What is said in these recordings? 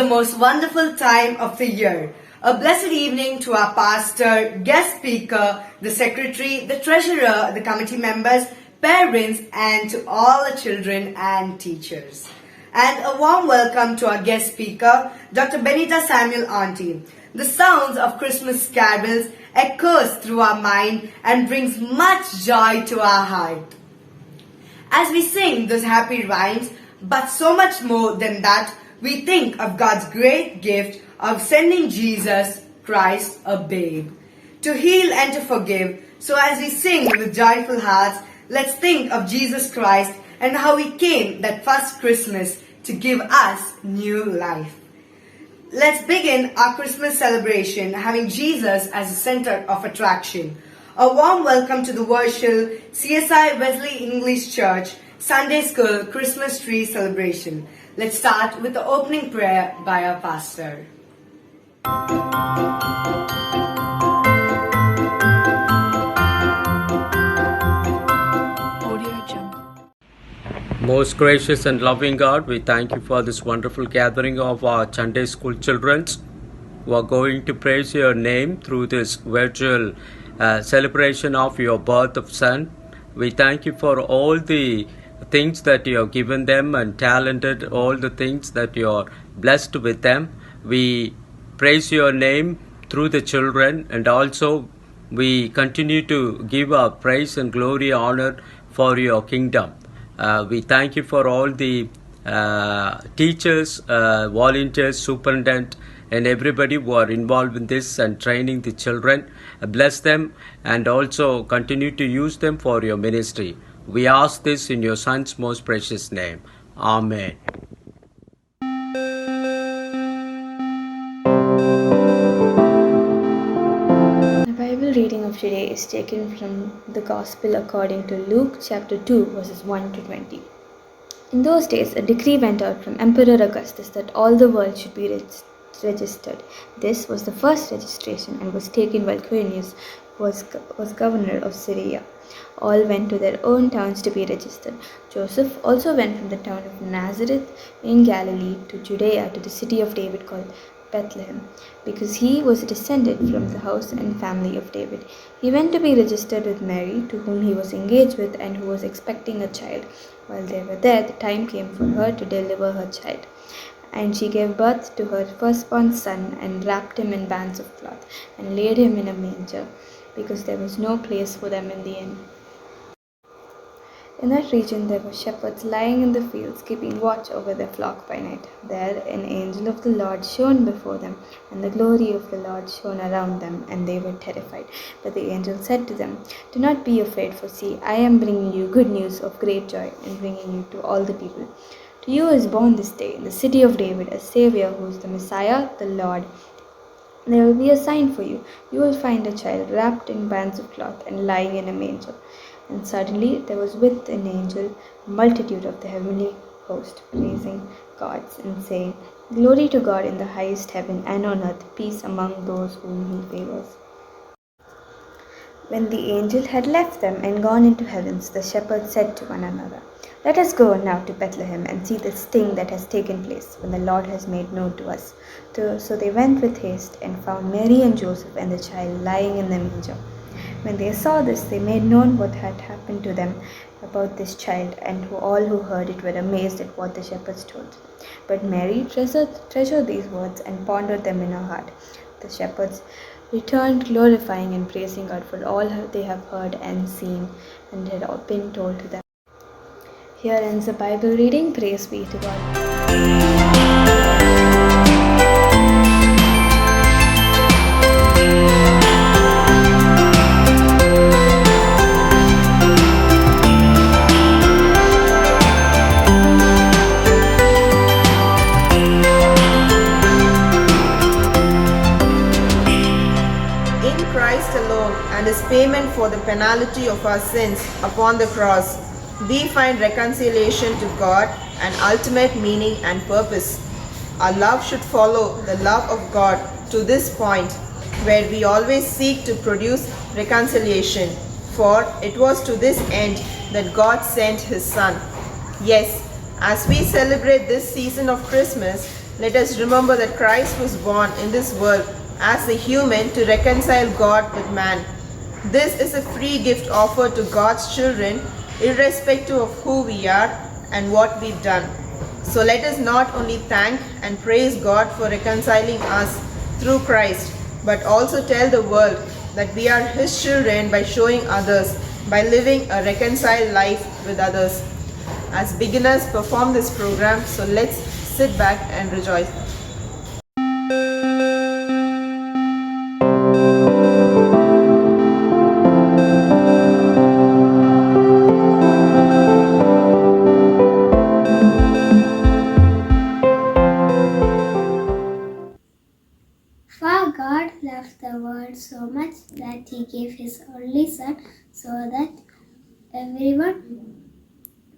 most wonderful time of the year. A blessed evening to our pastor, guest speaker, the secretary, the treasurer, the committee members, parents, and to all the children and teachers. And a warm welcome to our guest speaker, Dr. Benita Samuel Auntie. The sounds of Christmas carols echoes through our mind and brings much joy to our heart. As we sing those happy rhymes, but so much more than that, we think of God's great gift of sending Jesus Christ, a babe, to heal and to forgive. So as we sing with joyful hearts, let's think of Jesus Christ and how He came that first Christmas to give us new life. Let's begin our Christmas celebration having Jesus as the center of attraction. A warm welcome to the Virtual CSI Wesley English Church Sunday School Christmas Tree Celebration. Let's start with the opening prayer by our pastor. Most gracious and loving God, we thank you for this wonderful gathering of our Sunday school children who are going to praise your name through this virtual celebration of your birth of Son. We thank you for all the things that you have given them and talented, all the things that you are blessed with them. We praise your name through the children, and also we continue to give our praise and glory, honor for your kingdom. We thank you for all the teachers, volunteers, superintendent, and everybody who are involved in this and training the children. Bless them and also continue to use them for your ministry. We ask this in your Son's most precious name. Amen. The Bible reading of today is taken from the Gospel according to Luke chapter 2 verses 1 to 20. In those days, a decree went out from Emperor Augustus that all the world should be registered. This was the first registration and was taken while Quirinius was governor of Syria. All went to their own towns to be registered. Joseph also went from the town of Nazareth in Galilee to Judea to the city of David called Bethlehem, because he was descended from the house and family of David. He went to be registered with Mary, to whom he was engaged with and who was expecting a child. While they were there, the time came for her to deliver her child. And she gave birth to her firstborn son and wrapped him in bands of cloth and laid him in a manger, because there was no place for them in the inn. In that region there were shepherds lying in the fields, keeping watch over their flock by night. There an angel of the Lord shone before them, and the glory of the Lord shone around them, and they were terrified. But the angel said to them, "Do not be afraid, for see, I am bringing you good news of great joy, and bringing you to all the people. To you is born this day in the city of David a Savior, who is the Messiah, the Lord. There will be a sign for you. You will find a child wrapped in bands of cloth and lying in a manger." And suddenly there was with an angel a multitude of the heavenly host, praising God and saying, "Glory to God in the highest heaven, and on earth peace among those whom He favors." When the angel had left them and gone into heavens, the shepherds said to one another, "Let us go now to Bethlehem and see this thing that has taken place, when the Lord has made known to us." So they went with haste and found Mary and Joseph and the child lying in the manger. When they saw this, they made known what had happened to them about this child, and all who heard it were amazed at what the shepherds told. But Mary treasured these words and pondered them in her heart. The shepherds returned glorifying and praising God for all they have heard and seen and had been told to them. Here ends the Bible reading. Praise be to God. And His payment for the penalty of our sins upon the cross, we find reconciliation to God and ultimate meaning and purpose. Our love should follow the love of God to this point, where we always seek to produce reconciliation, for it was to this end that God sent His Son. Yes, as we celebrate this season of Christmas, let us remember that Christ was born in this world as a human to reconcile God with man. This is a free gift offered to God's children, irrespective of who we are and what we've done. So let us not only thank and praise God for reconciling us through Christ, but also tell the world that we are His children by showing others, by living a reconciled life with others. As beginners perform this program, so let's sit back and rejoice. For God loved the world so much that He gave His only Son, so that everyone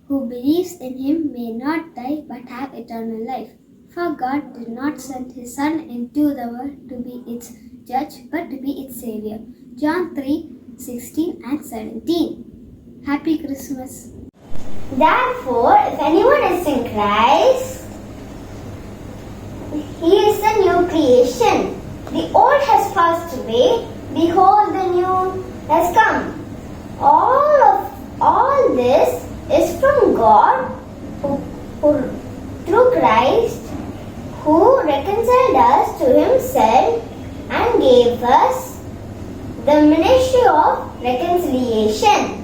who believes in Him may not die but have eternal life. For God did not send His Son into the world to be its judge, but to be its Savior. John 3:16 and 17. Happy Christmas. Therefore, if anyone is in Christ, he is a new creation. The old has passed away, behold, the new has come. All this is from God, who through Christ, who reconciled us to Himself and gave us the ministry of reconciliation.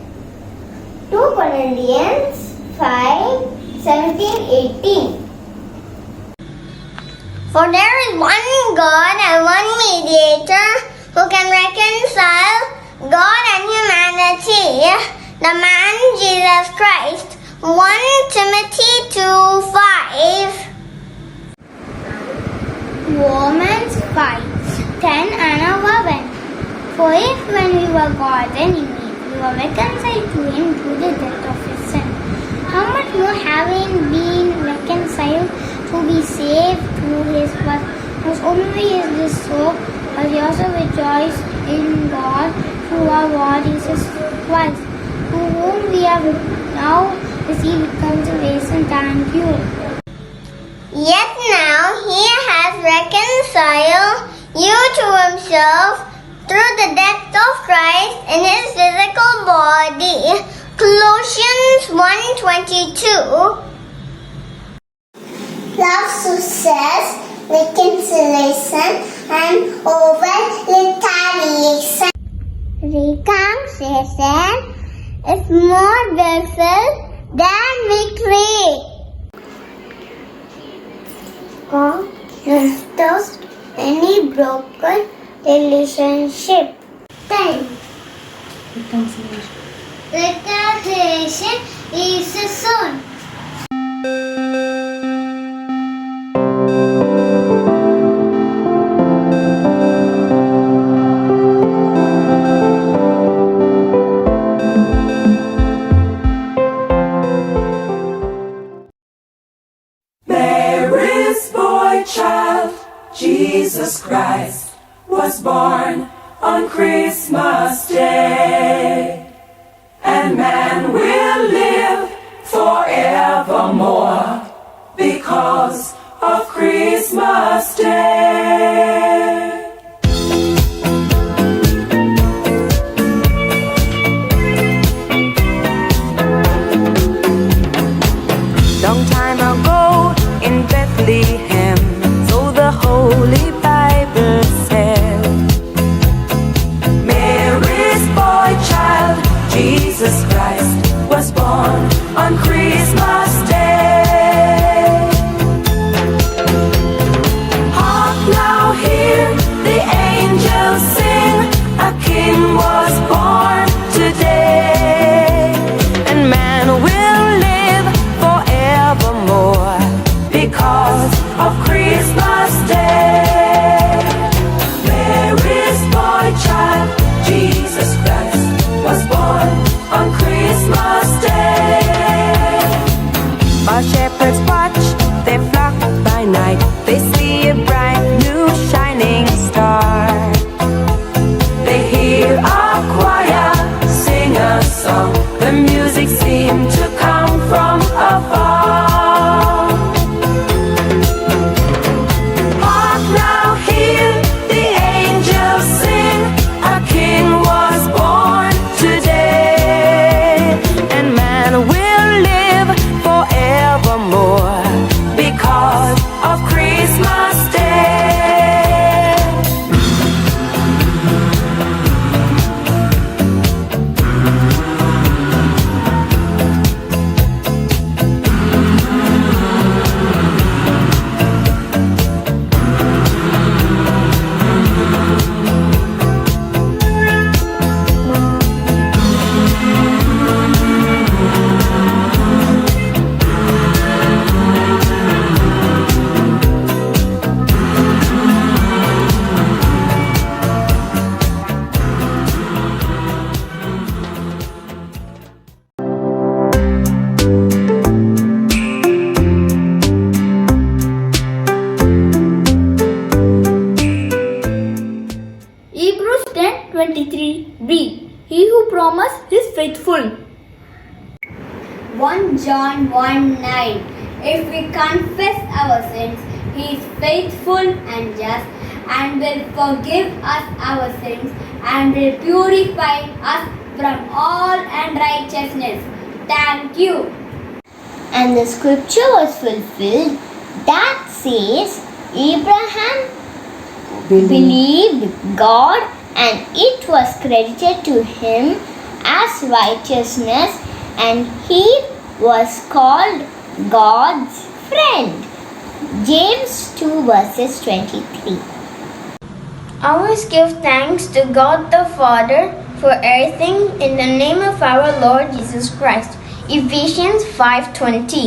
2 Corinthians 5:17-18. For there is one God and one mediator who can reconcile God and humanity, the man Jesus Christ. 1 Timothy 2:5. Romans 5:10 and 11. For if when we were God's enemies, we were reconciled to Him through the death of His Son, how much more having been reconciled to be saved through His blood? Not only is this so, but we also rejoice in God through our Lord Jesus Christ, through whom we have now received reconciliation. Thank you. Yet now He has reconciled you to Himself through the death of Christ in His physical body. Colossians 1:22. Love success, reconciliation, and over retaliation. Reconciliation is more beautiful than victory. God restores any broken relationship. Time. Reconciliation is soon. Mary's boy child, Jesus Christ, was born on Christmas Day. And man will live forevermore because of Christmas Day. Long time ago in Bethlehem, so the Holy Bible said, Mary's boy child, Jesus Christ, was born on Christmas Day. Hark now, hear Hebrews 10:23b. He who promised is faithful. 1 John 1:9. If we confess our sins, He is faithful and just and will forgive us our sins and will purify us from all unrighteousness. Thank you. And the scripture was fulfilled that says, Abraham believed God and it was credited to him as righteousness, and he was called God's friend. James 2 verses 23. Always give thanks to God the Father for everything in the name of our Lord Jesus Christ. Ephesians 5:20.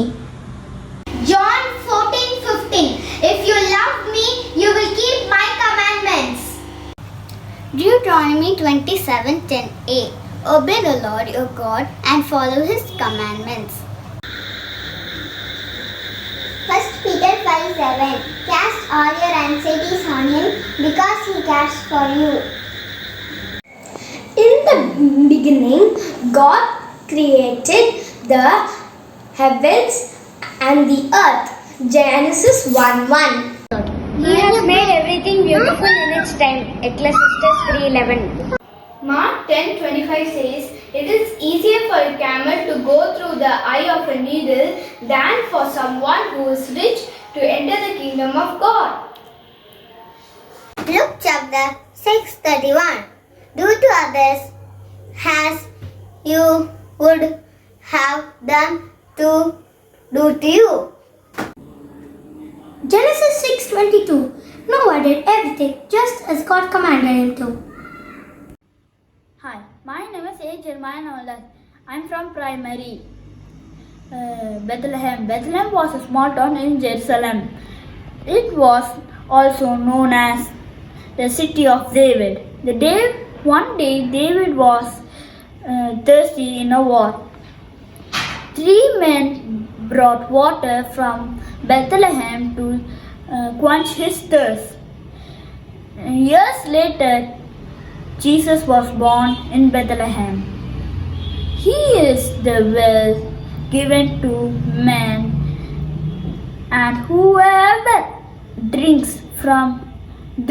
John 14:15. If you love me, you will keep my commandments. Deuteronomy 27:10a. Obey the Lord your God and follow his commandments. 1 Peter 5:7. Cast all your anxieties on him because he cares for you. In the beginning, God created the heavens and the earth. Genesis 1:1. He has made everything beautiful in its time. Ecclesiastes 3:11. Mark 10:25 says, It is easier for a camel to go through the eye of a needle than for someone who is rich to enter the kingdom of God. Luke chapter 6:31. Do to others as you would have them to do to you. Genesis 6:22. Noah did everything just as God commanded him to. Hi, my name is A. Jeremiah Nolan. I'm from primary. Bethlehem. Bethlehem was a small town in Jerusalem. It was also known as the city of David. One day David was thirsty in a war. 3 men brought water from Bethlehem to quench his thirst. Years later, Jesus was born in Bethlehem. He is the well given to man, and whoever drinks from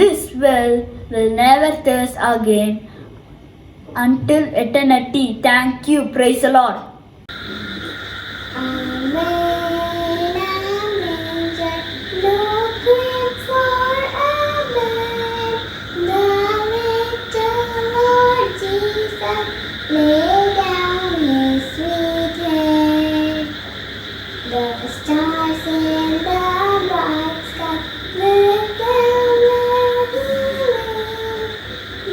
this well will never thirst again until eternity. Thank you. Praise the Lord. Amen, amen, looking for a man, the little Lord Jesus lay down his sweet head. The stars in the bright sky look down where he lay,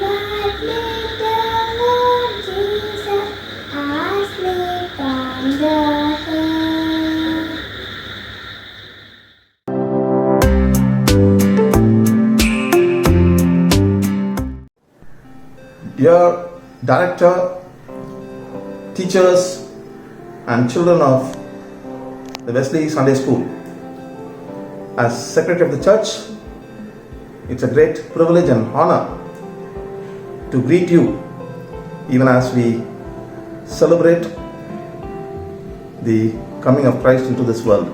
but little Lord Jesus asleep on the hill. Dear director, teachers and children of the Wesley Sunday School, as secretary of the church, it's a great privilege and honor to greet you even as we celebrate the coming of Christ into this world.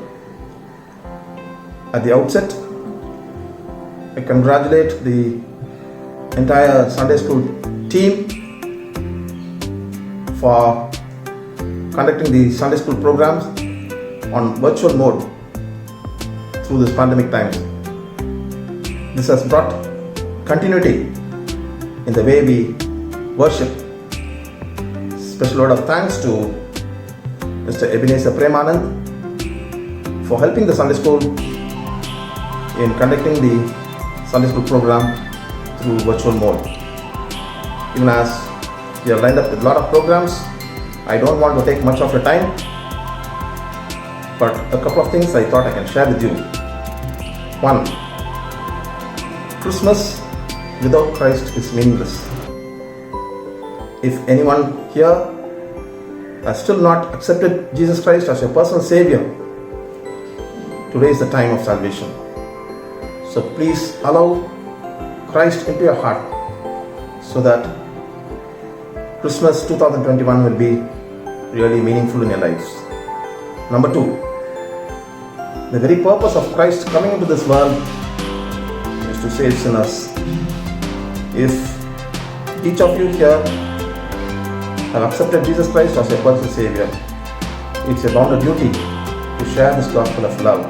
At the outset, I congratulate the entire Sunday School team for conducting the Sunday School programs on virtual mode through this pandemic times. This has brought continuity in the way we worship. Special word of thanks to Mr. Ebenezer Premanand for helping the Sunday School in conducting the Sunday School program through virtual mode. Even as we are lined up with a lot of programs, I don't want to take much of your time, but a couple of things I thought I can share with you. 1. Christmas without Christ is meaningless. If anyone here has still not accepted Jesus Christ as your personal Savior, today is the time of salvation. So please allow Christ into your heart so that Christmas 2021 will be really meaningful in your lives. Number 2, the very purpose of Christ coming into this world is to save sinners. If each of you here have accepted Jesus Christ as your personal Savior, it's your bounden duty to share this gospel of love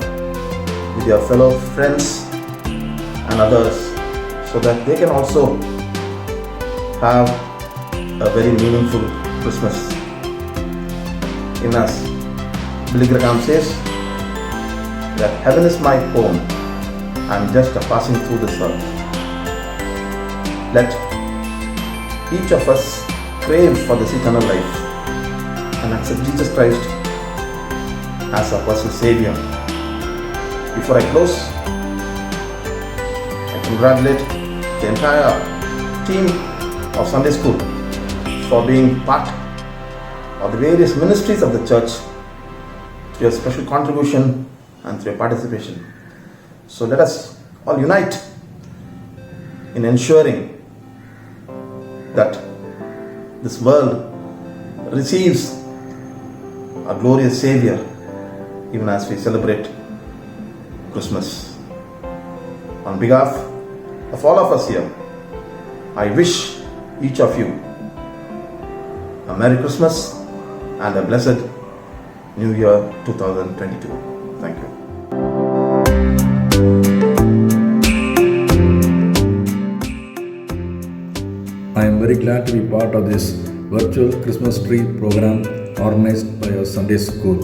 with your fellow friends and others, so that they can also have a very meaningful Christmas. In us, Billy Graham says that heaven is my home, I'm just a passing through this earth. Let each of us crave for this eternal life and accept Jesus Christ as our personal Savior. Before I close, I congratulate the entire team of Sunday School for being part of the various ministries of the church through your special contribution and through your participation. So let us all unite in ensuring that this world receives a glorious Savior even as we celebrate Christmas. On behalf of all of us here, I wish each of you a Merry Christmas and a blessed New Year 2022. Thank you. I am very glad to be part of this virtual Christmas tree program organized by our Sunday School.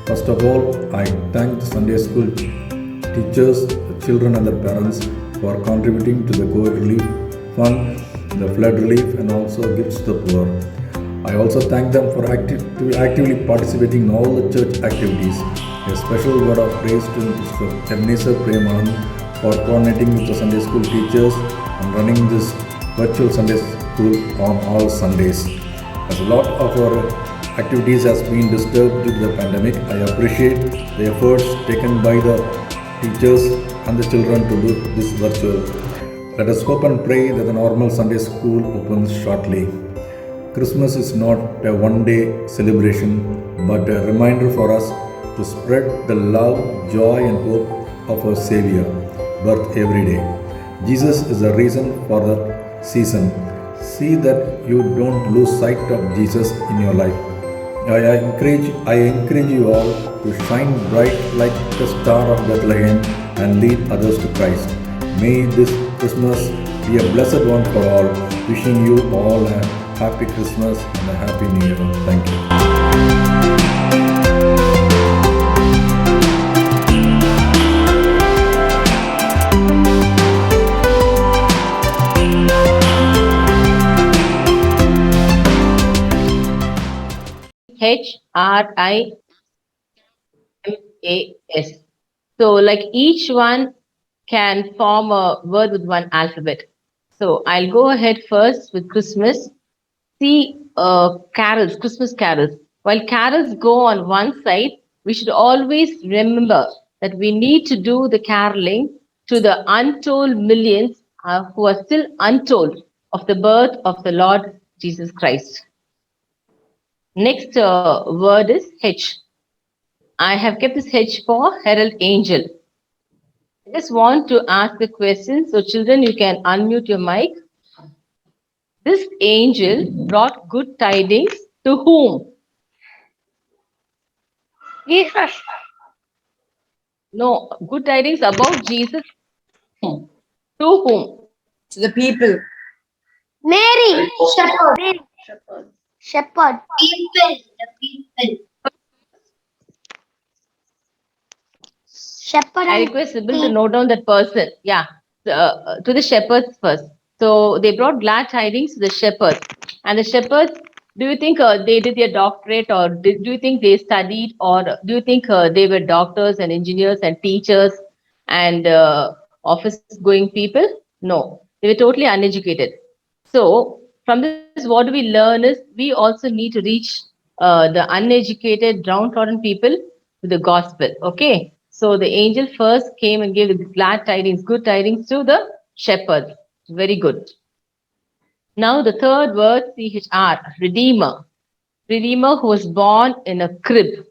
First of all, I thank the Sunday School teachers, the children and their parents for contributing to the COVID relief fund, the flood relief and also gifts to the poor. I also thank them for actively participating in all the church activities. A special word of praise to Mr. Ebenezer Premanan for coordinating with the Sunday School teachers and running this virtual Sunday School on all Sundays. As a lot of our activities has been disturbed due to the pandemic, I appreciate the efforts taken by the teachers and the children to do this virtual. Let us hope and pray that the normal Sunday School opens shortly. Christmas is not a one-day celebration, but a reminder for us to spread the love, joy and hope of our Savior birth every day. Jesus is the reason for the season. See that you don't lose sight of Jesus in your life. I encourage you all to shine bright like the star of Bethlehem and lead others to Christ. May this Christmas be a blessed one for all. Wishing you all a happy Christmas and a happy New Year. Thank you. HRIMAS. So like each one can form a word with one alphabet. So I'll go ahead first with Christmas. See carols, Christmas carols. While carols go on one side, we should always remember that we need to do the caroling to the untold millions who are still untold of the birth of the Lord Jesus Christ. Next word is H. I have kept this H for herald angel. I just want to ask a question. So children, you can unmute your mic. This angel brought good tidings to whom? Jesus. No, good tidings about Jesus. To whom? To the people. Mary. Shepherd. Shepherd. People. The people. Shepherd. I request Sybil to note down that person. Yeah, to the shepherds first. So they brought glad tidings to the shepherds. And the shepherds, do you think they did their doctorate, or do you think they studied, or do you think they were doctors and engineers and teachers and office-going people? No, they were totally uneducated. So from this, what do we learn is we also need to reach the uneducated, downtrodden people with the gospel. Okay. So the angel first came and gave the glad tidings, good tidings to the shepherds. Very good. Now the third word, CHR, Redeemer. Redeemer who was born in a crib,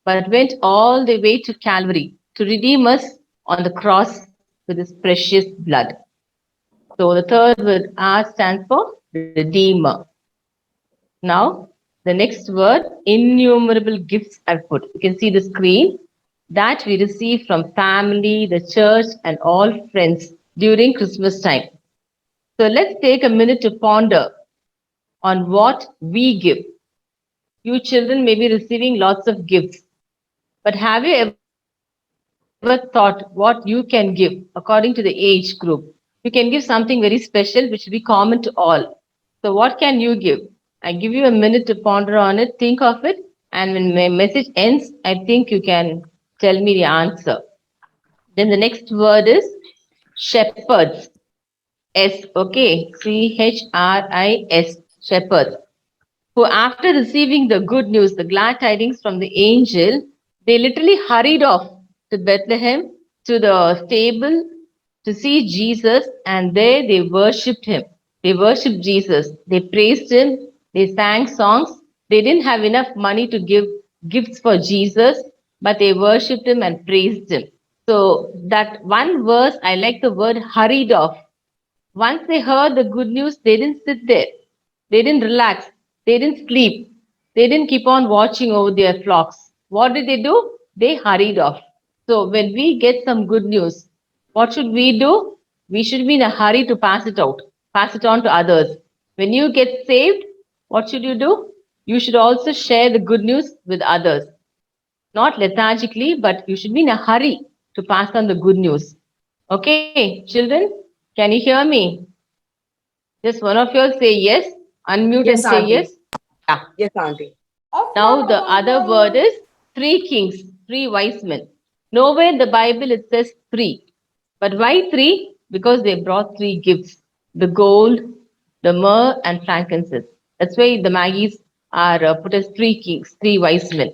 but went all the way to Calvary to redeem us on the cross with his precious blood. So the third word R stands for Redeemer. Now, the next word, innumerable gifts I've put. You can see the screen that we receive from family, the church, and all friends during Christmas time. So let's take a minute to ponder on what we give. You children may be receiving lots of gifts, but have you ever thought what you can give according to the age group? You can give something very special which will be common to all. So what can you give? I give you a minute to ponder on it, think of it, and when my message ends, I think you can tell me the answer. Then the next word is shepherds. S, okay, CHRIS, shepherds. Who after receiving the good news, the glad tidings from the angel, they literally hurried off to Bethlehem, to the stable, to see Jesus, and there they worshipped him. They worshipped Jesus. They praised him. They sang songs. They didn't have enough money to give gifts for Jesus, but they worshipped him and praised him. So that one verse, I like the word hurried off. Once they heard the good news, they didn't sit there. They didn't relax. They didn't sleep. They didn't keep on watching over their flocks. What did they do? They hurried off. So when we get some good news, what should we do? We should be in a hurry to pass it out, pass it on to others. When you get saved, what should you do? You should also share the good news with others. Not lethargically, but you should be in a hurry to pass on the good news. Okay, children, can you hear me? Just one of you all say yes. Unmute Yes, and say Aunty. yes. Yeah. Yes, Auntie. Now the other word is three kings, three wise men. Nowhere in the Bible it says three. But why three? Because they brought three gifts: the gold, the myrrh, and frankincense. That's why the Maggies are put as three kings, three wise men.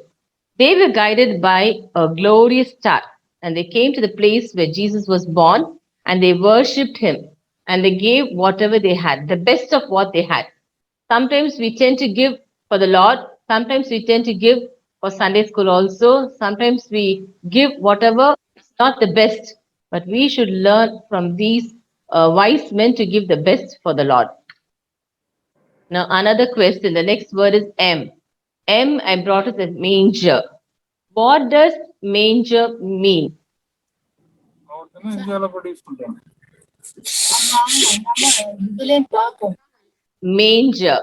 They were guided by a glorious star, and they came to the place where Jesus was born, and they worshipped him, and they gave whatever they had, the best of what they had. Sometimes we tend to give for the Lord. Sometimes we tend to give for Sunday school also. Sometimes we give whatever is not the best, but we should learn from these wise men to give the best for the Lord. Now, another question. The next word is M. M, I brought it as manger. What does manger mean? Manger.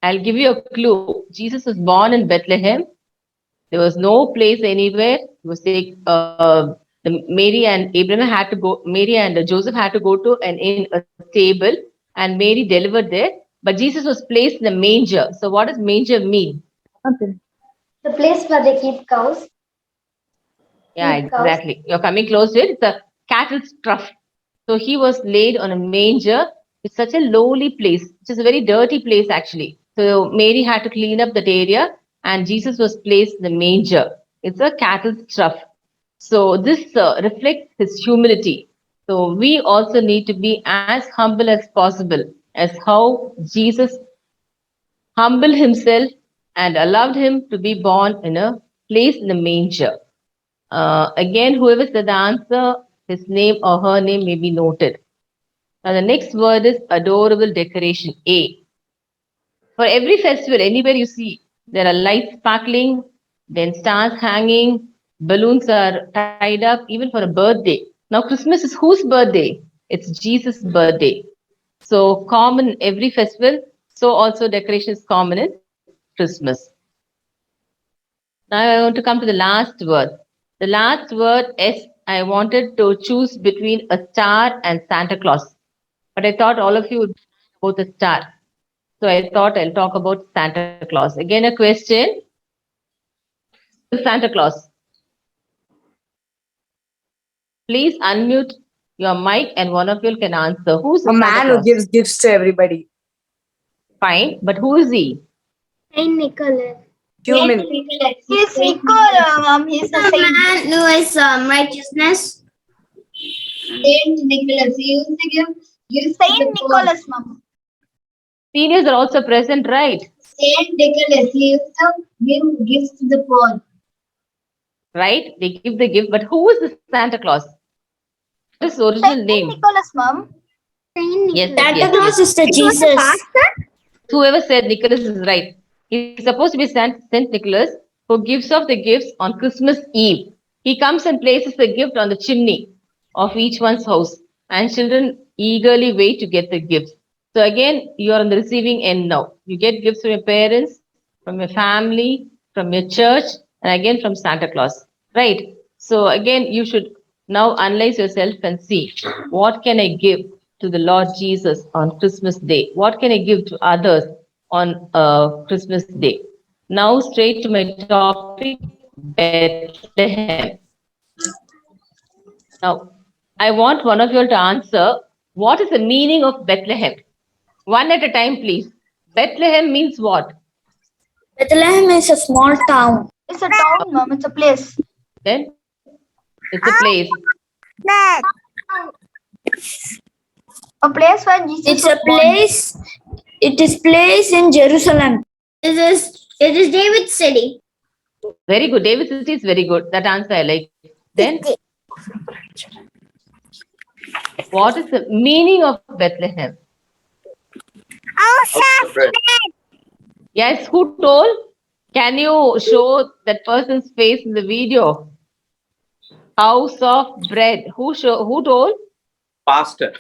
I'll give you a clue. Jesus was born in Bethlehem. There was no place anywhere. It was like Mary and Abraham had to go. Mary and Joseph had to go to a stable, and Mary delivered there. But Jesus was placed in a manger. So, what does manger mean? The place where they keep cows. Yeah, Keep cows. exactly. You're coming close to it. It's a cattle's trough. So he was laid on a manger. It's such a lowly place. It's just a very dirty place, actually. So Mary had to clean up that area, and Jesus was placed in the manger. It's a cattle's trough. So this reflects his humility. So we also need to be as humble as possible, as how Jesus humbled himself and allowed him to be born in a place in a manger. Again, whoever said the answer, his name or her name may be noted. Now, the next word is adorable decoration, A. For every festival, anywhere you see, there are lights sparkling, then stars hanging, balloons are tied up, even for a birthday. Now, Christmas is whose birthday? It's Jesus' birthday. So, common in every festival, so also decoration is common in Christmas. Now, I want to come to the last word. The last word, S, I wanted to choose between a star and Santa Claus. But I thought all of you would know about the star. So I thought I'll talk about Santa Claus. Again, a question. Santa Claus. Please unmute your mic and one of you can answer. Who's A Santa man Claus? who gives gifts to everybody. Fine, but who is he? Saint Nicholas. Human. He's Nicola, Mom. He's the man who is righteousness. Saint Nicholas. He used to give gifts to Saint the poor. Nicholas, ma'am. Seniors are also present, right? Saint Nicholas. He used to give gifts to the poor. Right? They give the gift, but who is the Santa Claus? What is the original Saint name? Nicholas, ma'am. Yes, Santa yes, Claus yes. is the Jesus. Whoever said Nicholas is right. He's supposed to be Saint Nicholas who gives off the gifts on Christmas Eve. He comes and places the gift on the chimney of each one's house, and children eagerly wait to get the gifts. So again, you are on the receiving end now. You get gifts from your parents, from your family, from your church, and again from Santa Claus. Right? So again, you should now analyze yourself and see what can I give to the Lord Jesus on Christmas Day? What can I give to others on Christmas Day? Now, straight to my topic, Bethlehem. Now, I want one of you all to answer what is the meaning of Bethlehem? One at a time, please. Bethlehem means what? Bethlehem is a small town. It's a town, ma'am. It's a place. Then it's a place. A place where Jesus It's was a born. place. It is place in Jerusalem. It is David's city. Very good. David City is very good. That answer I like. Then, what is the meaning of Bethlehem? Yes, who told? Can you show that person's face in the video? House of bread. Who told? Pastor.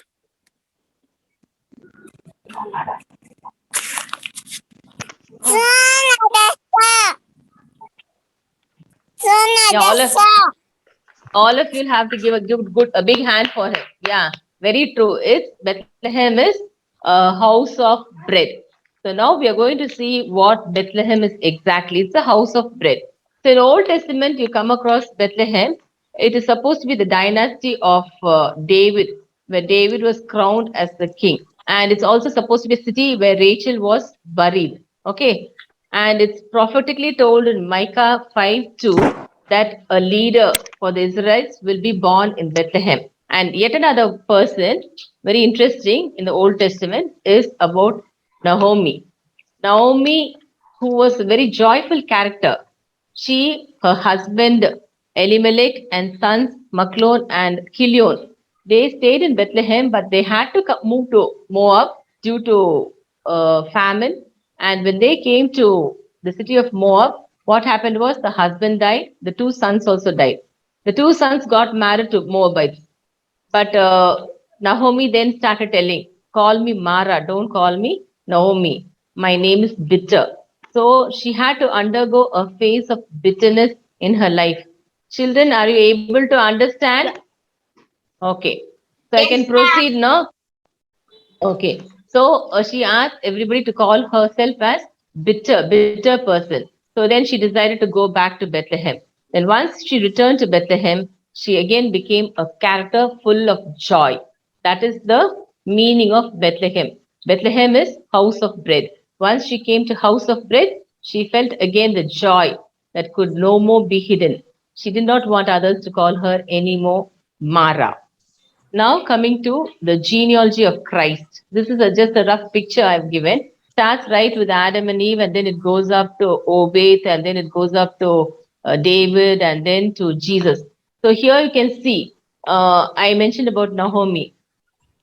Yeah, all of you have to give a big hand for him. Yeah, very true. It's Bethlehem is a house of bread. So now we are going to see what Bethlehem is exactly. It's a house of bread. So in Old Testament, you come across Bethlehem. It is supposed to be the dynasty of David, where David was crowned as the king. And it's also supposed to be a city where Rachel was buried. Okay. And it's prophetically told in Micah 5:2 that a leader for the Israelites will be born in Bethlehem. And yet another person, very interesting in the Old Testament, is about Naomi. Naomi, who was a very joyful character. She, her husband Elimelech, and sons Machlon and Chilion, they stayed in Bethlehem, but they had to move to Moab due to famine. And when they came to the city of Moab, what happened was the husband died, the two sons also died. The two sons got married to Moabites. But Naomi then started telling, call me Mara, don't call me Naomi. My name is bitter. So she had to undergo a phase of bitterness in her life. Children, are you able to understand? Okay. So I can proceed now. Okay. So she asked everybody to call herself as bitter person. So then she decided to go back to Bethlehem. Then once she returned to Bethlehem, she again became a character full of joy. That is the meaning of Bethlehem. Bethlehem is house of bread. Once she came to house of bread, she felt again the joy that could no more be hidden. She did not want others to call her anymore Mara. Now coming to the genealogy of Christ. This is just a rough picture I've given. Starts right with Adam and Eve, and then it goes up to Obed, and then it goes up to David, and then to Jesus. So here you can see, I mentioned about Naomi.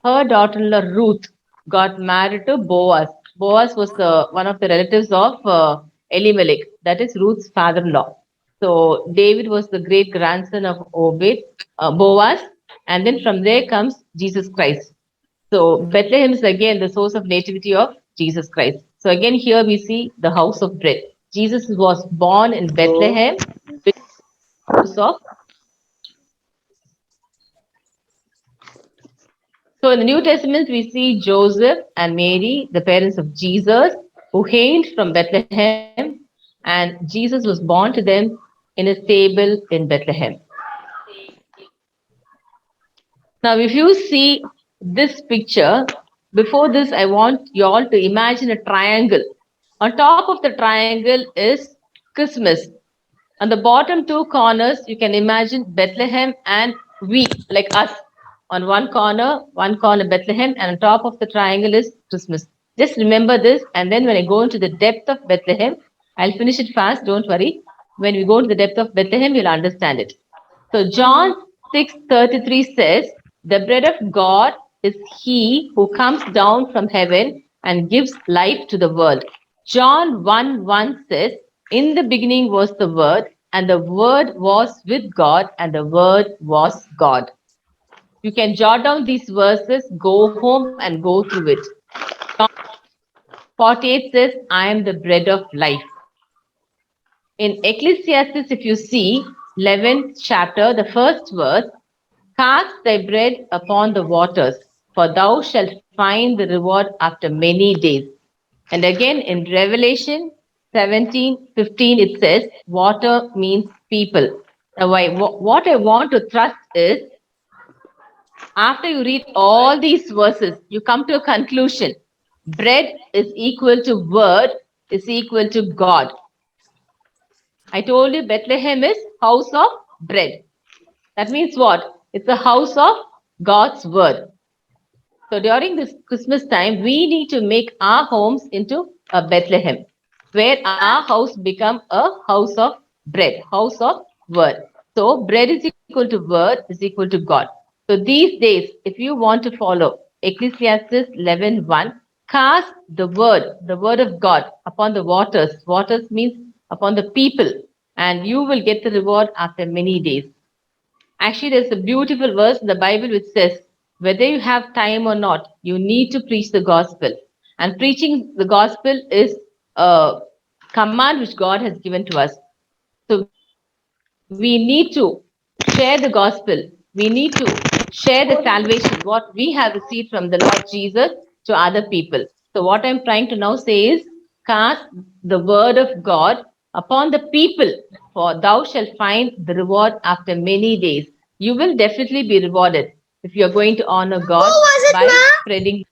Her daughter-in-law Ruth got married to Boaz. Boaz was one of the relatives of Elimelech, that is Ruth's father-in-law. So David was the great grandson of Boaz, and then from there comes Jesus Christ. So Bethlehem is again the source of nativity of Jesus Christ. So again here we see the house of bread. Jesus was born in Bethlehem, which is the house of. So in the New Testament, we see Joseph and Mary, the parents of Jesus, who hailed from Bethlehem, and Jesus was born to them in a stable in Bethlehem. Now, if you see this picture, before this, I want you all to imagine a triangle. On top of the triangle is Christmas. On the bottom two corners, you can imagine Bethlehem and we, like us. On one corner Bethlehem, and on top of the triangle is Christmas. Just remember this, and then when I go into the depth of Bethlehem, I'll finish it fast, don't worry. When we go into the depth of Bethlehem, you'll understand it. So John 6:33 says, the bread of God is he who comes down from heaven and gives life to the world. John 1:1 says, in the beginning was the Word, and the Word was with God, and the Word was God. You can jot down these verses, go home and go through it. John 48 says, I am the bread of life. In Ecclesiastes, if you see, 11th chapter, the first verse, cast thy bread upon the waters, for thou shalt find the reward after many days. And again in Revelation 17:15, it says, water means people. Now, what I want to thrust is, after you read all these verses, you come to a conclusion. Bread is equal to word, is equal to God. I told you Bethlehem is house of bread. That means what? It's a house of God's word. So during this Christmas time, we need to make our homes into a Bethlehem, where our house become a house of bread, house of word. So bread is equal to word, is equal to God. So these days, if you want to follow Ecclesiastes 11:1, cast the word of God upon the waters. Waters means upon the people, and you will get the reward after many days. Actually, there's a beautiful verse in the Bible which says, whether you have time or not, you need to preach the gospel. And preaching the gospel is a command which God has given to us. So we need to share the gospel. We need to share the salvation, what we have received from the Lord Jesus, to other people. So what I'm trying to now say is, cast the word of God upon the people, for thou shalt find the reward after many days. You will definitely be rewarded if you are going to honor God by spreading.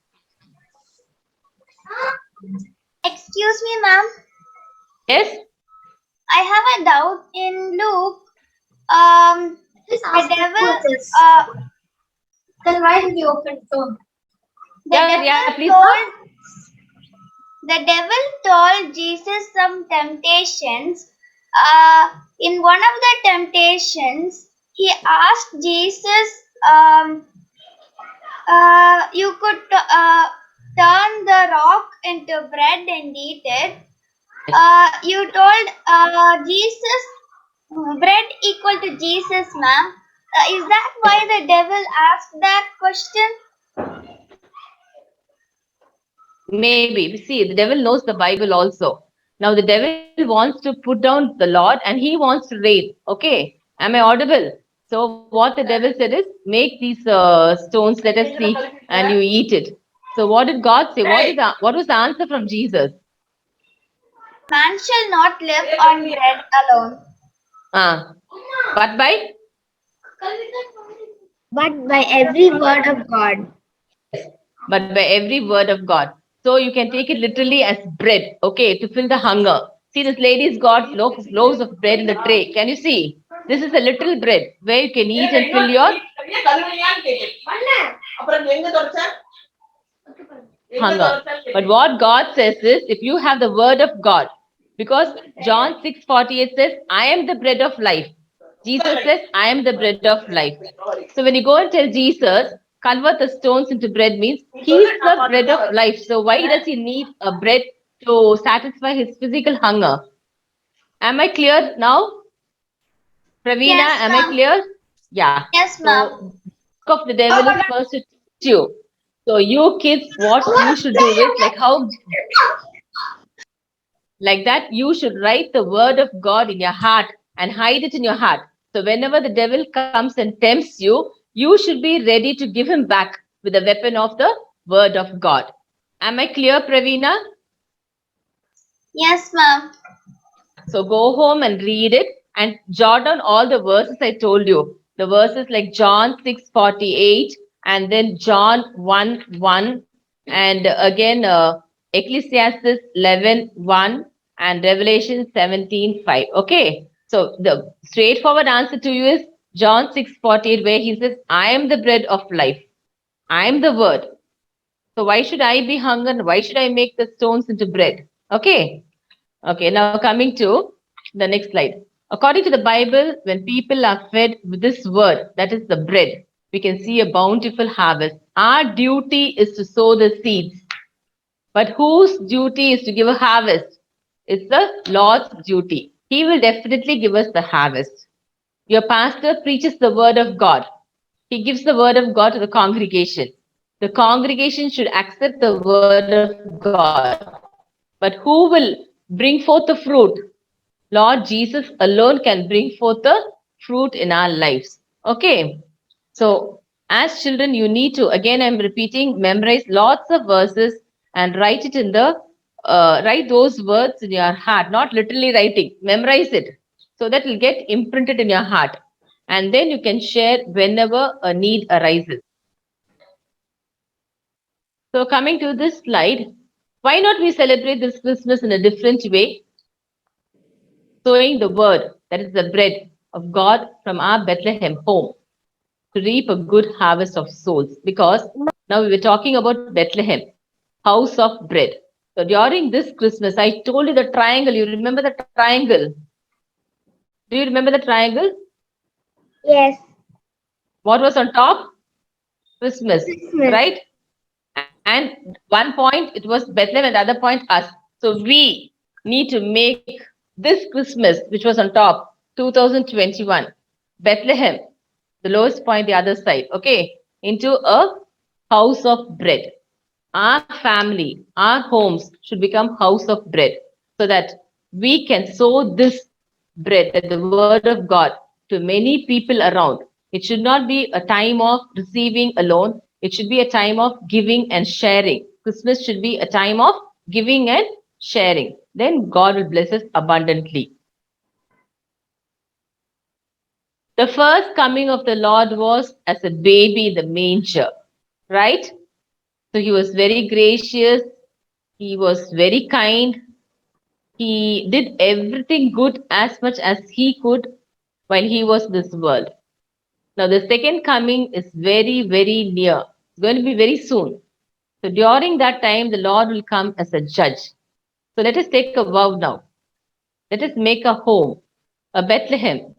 Excuse me, ma'am. Yes? I have a doubt in Luke. The devil. Then why did you open phone? The devil told Jesus some temptations. In one of the temptations, he asked Jesus, you could turn the rock into bread and eat it. You told Jesus, bread equal to Jesus, ma'am. Is that why the devil asked that question? Maybe. See, the devil knows the Bible also. Now the devil wants to put down the Lord and he wants to reign. Okay. Am I audible? So what the devil said is, make these stones, let us see, and you eat it. So what did God say? What was the answer from Jesus? Man shall not live on bread alone. But by? But by every word of God. But by every word of God. So you can take it literally as bread, okay, to fill the hunger. See, this lady's got loaves of bread in the tray. Can you see? This is a little bread where you can eat and fill your hunger. But what God says is, if you have the word of God, because John 6:48 says, I am the bread of life. Jesus says, I am the bread of life. So when you go and tell Jesus, convert the stones into bread, means he is the bread of life. So why does he need a bread to satisfy his physical hunger? Am I clear now? Pravina, yes, am I clear? Yeah. Yes, ma'am. So, of the devil is first to teach you. So you kids, what you should do is, like that, you should write the word of God in your heart and hide it in your heart. So whenever the devil comes and tempts you, you should be ready to give him back with the weapon of the word of God. Am I clear, Pravina? Yes, ma'am. So go home and read it and jot down all the verses I told you. The verses like John 6:48 and then John 1:1 and again Ecclesiastes 11:1 and Revelation 17:5. Okay. So the straightforward answer to you is, John 6:48, where he says, I am the bread of life. I am the word. So why should I be hungry? Why should I make the stones into bread? Okay. Okay, now coming to the next slide. According to the Bible, when people are fed with this word, that is the bread, we can see a bountiful harvest. Our duty is to sow the seeds. But whose duty is to give a harvest? It's the Lord's duty. He will definitely give us the harvest. Your pastor preaches the word of God. He gives the word of God to the congregation. The congregation should accept the word of God. But who will bring forth the fruit? Lord Jesus alone can bring forth the fruit in our lives. Okay. So, as children, you need to, again, I'm repeating, memorize lots of verses and write it in the, write those words in your heart, not literally writing, memorize it so that it will get imprinted in your heart. And then you can share whenever a need arises. So, coming to this slide, why not we celebrate this Christmas in a different way? Sowing the word, that is the bread of God from our Bethlehem home, to reap a good harvest of souls. Because now we were talking about Bethlehem, house of bread. So during this Christmas, I told you the triangle. You remember the triangle? Do you remember the triangle? Yes. What was on top? Christmas, right? And one point it was Bethlehem and the other point us. So we need to make this Christmas, which was on top, 2021, Bethlehem, the lowest point, the other side, okay, into a house of bread. Our family, our homes should become house of bread so that we can sow this bread, that the word of God, to many people around. It should not be a time of receiving alone. It should be a time of giving and sharing. Christmas should be a time of giving and sharing. Then God will bless us abundantly. The first coming of the Lord was as a baby in the manger, right? So he was very gracious. He was very kind. He did everything good as much as he could while he was in this world. Now the second coming is very, very near. It's going to be very soon. So during that time, the Lord will come as a judge. So let us take a vow now. Let us make a home, a Bethlehem,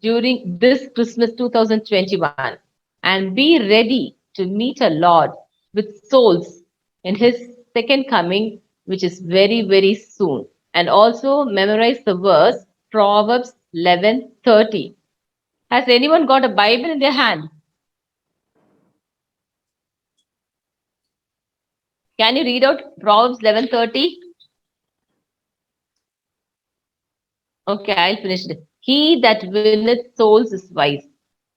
during this Christmas 2021 and be ready to meet a Lord with souls in his second coming, which is very, very soon. And also memorize the verse Proverbs 11:30. Has anyone got a Bible in their hand? Can you read out Proverbs 11:30? Okay, I'll finish it. He that winneth souls is wise.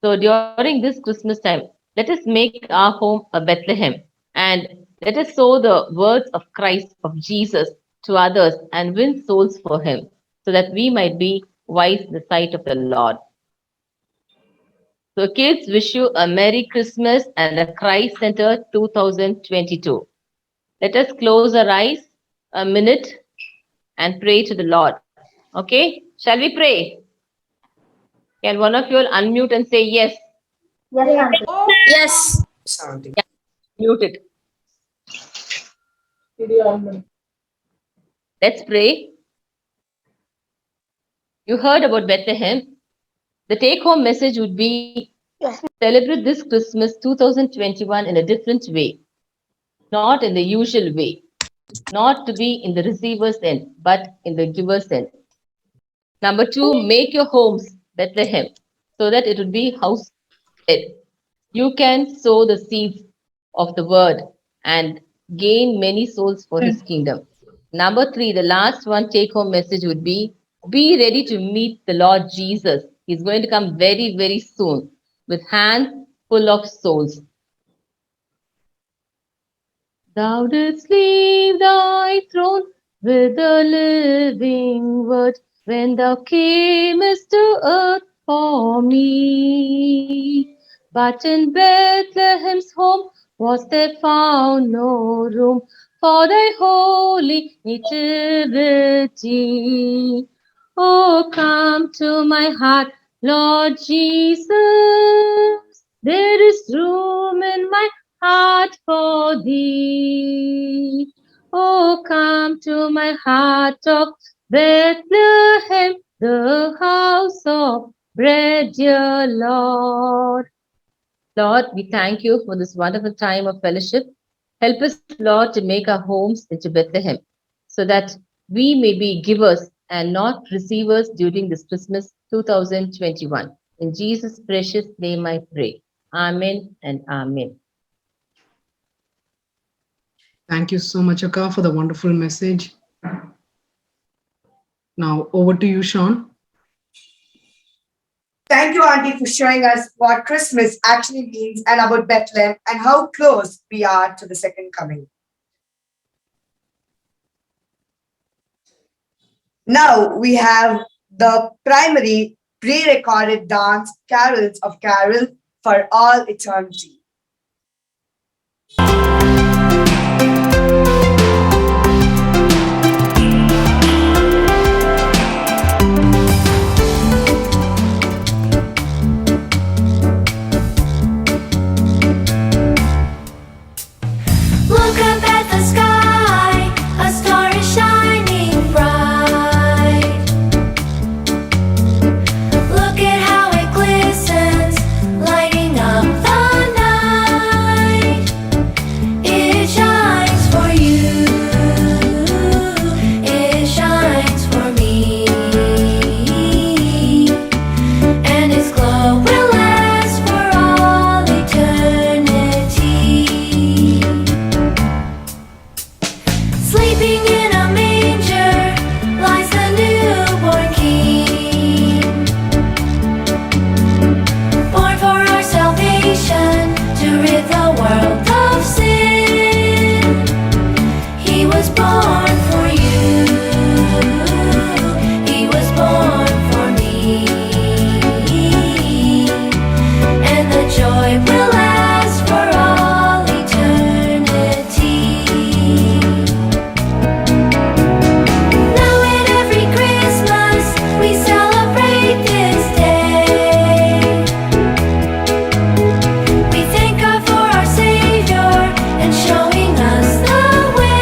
So during this Christmas time, let us make our home a Bethlehem and let us sow the words of Christ, of Jesus, to others and win souls for him so that we might be wise in the sight of the Lord. So kids, wish you a Merry Christmas and a Christ Center 2022. Let us close our eyes a minute and pray to the Lord. Okay, shall we pray? Can one of you all unmute and say yes? Yes. Yeah, mute it. Let's pray. You heard about Bethlehem. The take-home message would be celebrate this Christmas 2021 in a different way, not in the usual way, not to be in the receiver's end, but in the giver's end. Number two, make your homes Bethlehem so that it would be house fed. You can sow the seeds of the word and gain many souls for his kingdom. Number three, the last one take home message would be ready to meet the Lord Jesus. He's going to come very, very soon with hands full of souls. Thou didst leave thy throne with the living word when thou camest to earth for me. But in Bethlehem's home was there found no room for thy holy nativity. Oh, come to my heart, Lord Jesus, there is room in my heart for thee. Oh, come to my heart of Bethlehem, the house of bread, dear Lord. Lord, we thank you for this wonderful time of fellowship. Help us, Lord, to make our homes into Bethlehem so that we may be givers and not receivers during this Christmas 2021. In Jesus' precious name I pray. Amen and amen. Thank you so much, Akka, for the wonderful message. Now, over to you, Sean. Thank you, Auntie, for showing us what Christmas actually means and about Bethlehem and how close we are to the second coming. Now we have the primary pre-recorded dance Carols of Carol for All Eternity. Look up at the sky, a star is shining bright. Look at how it glistens, lighting up the night. It shines for you, it shines for me, and its glow will last for all eternity. Sleeping in a manger lies the newborn King, born for our salvation to rid the world of sin. He was born for you, he was born for me, and the joy will last for all eternity. Now at every Christmas we celebrate this day. We thank God for our Savior and showing us the way.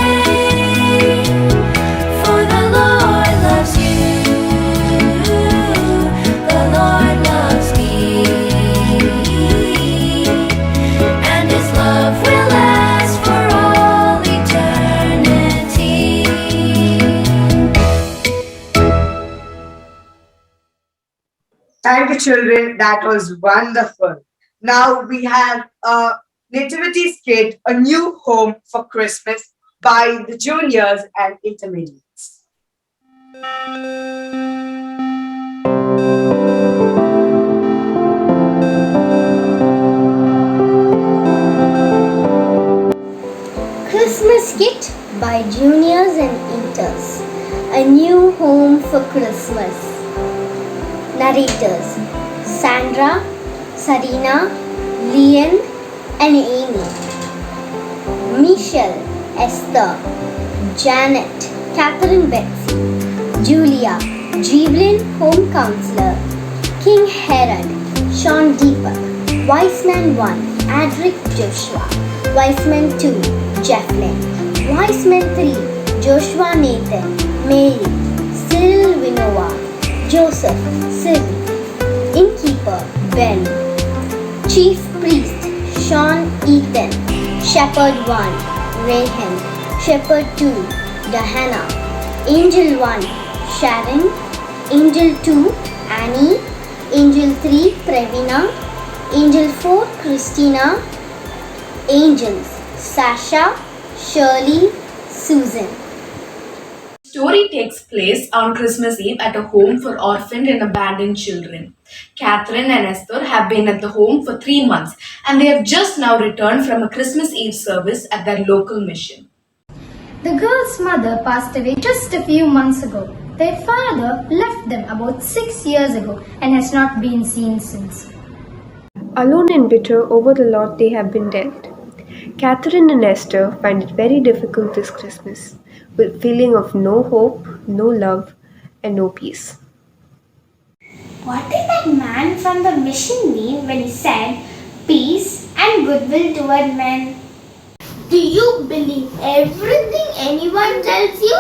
For the Lord loves you, the Lord loves me, and His love will last for all eternity. Thank you, children. That was wonderful. Now we have a nativity skit, A New Home for Christmas by the juniors and intermediates. Christmas Kit by Juniors and Inters. A New Home for Christmas. Narrators Sandra, Sarina, Leon, and Amy. Michelle, Esther, Janet, Catherine Betsy, Julia, Jeevelyn, Home Counselor, King Herod, Sean Deepak, Wiseman 1, Adric Joshua, Wiseman 2, Jefflin, Wiseman 3, Joshua Nathan, Mary, Cyril Vinova, Joseph, Sylvie, Innkeeper, Ben, Chief Priest, Sean Ethan, Shepherd 1, Rahim, Shepherd 2, Dahana, Angel 1, Sharon, Angel 2, Annie, Angel 3, Pravina, Angel 4, Christina, Angels, Sasha, Shirley, Susan. Story takes place on Christmas Eve at a home for orphaned and abandoned children. Catherine and Esther have been at the home for 3 months and they have just now returned from a Christmas Eve service at their local mission. The girl's mother passed away just a few months ago. Their father left them about 6 years ago and has not been seen since. Alone and bitter over the lot they have been dealt, Catherine and Esther find it very difficult this Christmas, with feeling of no hope, no love, and no peace. What did that man from the mission mean when he said peace and goodwill toward men? Do you believe everything anyone tells you?